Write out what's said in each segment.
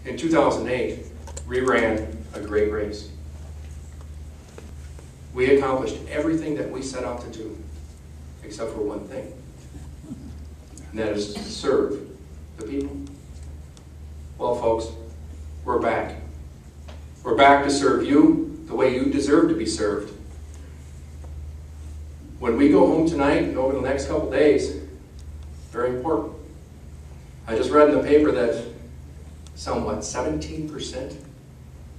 In 2008, we ran a great race. We accomplished everything that we set out to do, except for one thing, and that is to serve the people. Well, folks, we're back. We're back to serve you the way you deserve to be served. When we go home tonight and over the next couple days, very important. I just read in the paper that somewhat 17%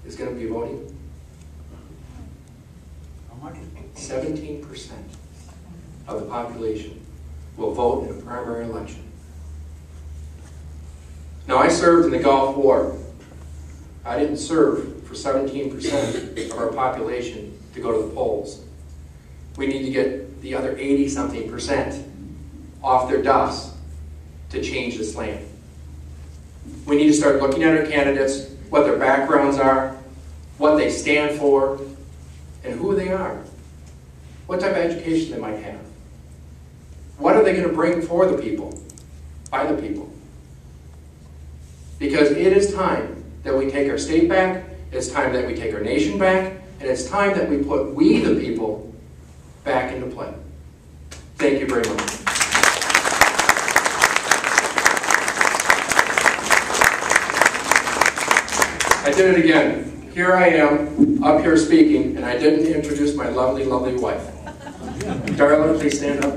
is going to be voting. How much? 17% of the population will vote in a primary election. Now, I served in the Gulf War. I didn't serve for 17% of our population to go to the polls. We need to get the other 80-something% off their duffs to change this land. We need to start looking at our candidates, what their backgrounds are, what they stand for, and who they are. What type of education they might have. What are they going to bring for the people, by the people? Because it is time that we take our state back, it's time that we take our nation back, and it's time that we put we the people back into play. Thank you very much. I did it again. Here I am, up here speaking, and I didn't introduce my lovely, lovely wife. Darla, please stand up.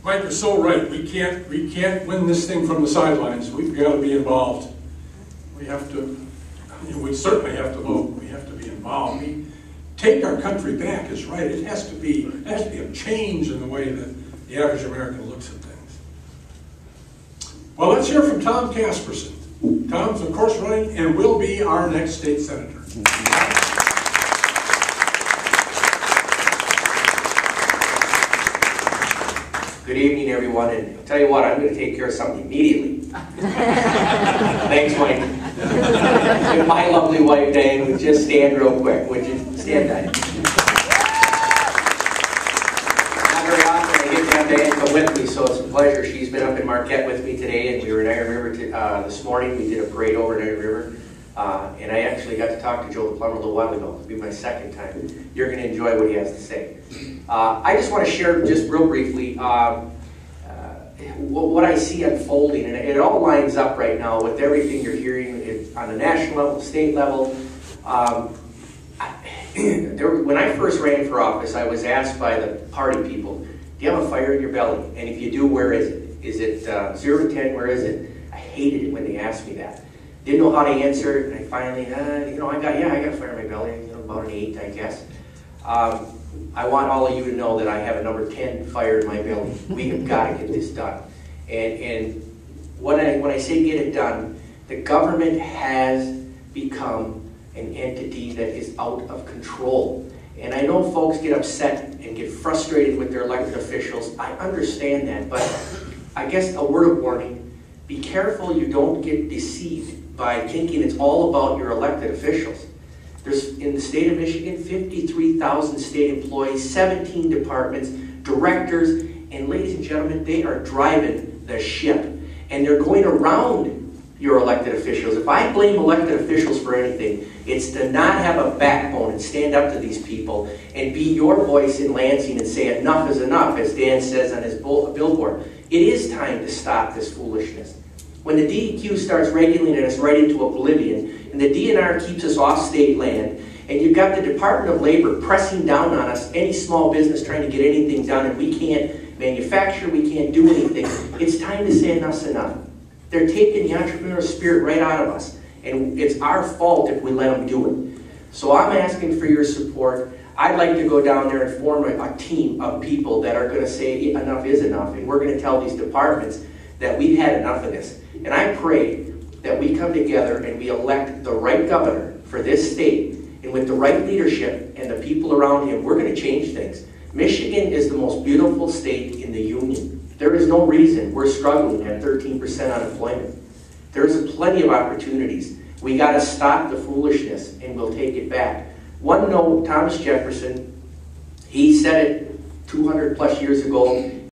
Mike, you're so right. We can't win this thing from the sidelines. We've got to be involved. We have to, we certainly have to vote. We have to be involved. We take our country back is right. It has to be a change in the way that the average American looks at things. Well, let's hear from Tom Casperson. Tom's, of course, running and will be our next state senator. Good evening, everyone, and I'll tell you what, I'm going to take care of something immediately. Thanks, Mike. And my lovely wife, Diane, would just stand real quick. Would you stand, Diane? Not very often I get to have Diane come with me, so it's a pleasure. She's been up in Marquette with me today, and we were in Iron River this morning. We did a parade over in Iron River, and I actually got to talk to Joe the plumber a little while ago. It'll be my second time. You're going to enjoy what he has to say. I just want to share just real briefly what I see unfolding, and it all lines up right now with everything you're hearing on the national level, state level. When I first ran for office, I was asked by the party people, do you have a fire in your belly? And if you do, where is it? Is it 0 to 10? Where is it? I hated it when they asked me that. Didn't know how to answer it, and I finally, I got a fire in my belly, about an 8, I guess. I want all of you to know that I have a number 10 fire in my belly. We have got to get this done. And when I say get it done, the government has become an entity that is out of control. And I know folks get upset and get frustrated with their elected officials. I understand that, but I guess a word of warning, be careful you don't get deceived by thinking it's all about your elected officials. There's, in the state of Michigan, 53,000 state employees, 17 departments, directors, and ladies and gentlemen, they are driving the ship. And they're going around your elected officials. If I blame elected officials for anything, it's to not have a backbone and stand up to these people and be your voice in Lansing and say enough is enough, as Dan says on his billboard. It is time to stop this foolishness. When the DEQ starts regulating us right into oblivion, and the DNR keeps us off state land, and you've got the Department of Labor pressing down on us, any small business trying to get anything done, and we can't manufacture, we can't do anything, it's time to say enough's enough. They're taking the entrepreneurial spirit right out of us, and it's our fault if we let them do it. So I'm asking for your support. I'd like to go down there and form a team of people that are going to say enough is enough, and we're going to tell these departments that we've had enough of this. And I pray that we come together and we elect the right governor for this state, and with the right leadership and the people around him, we're going to change things. Michigan is the most beautiful state in the union. There is no reason we're struggling at 13% unemployment. There's plenty of opportunities. We got to stop the foolishness, and we'll take it back. One note, Thomas Jefferson, he said it 200 plus years ago,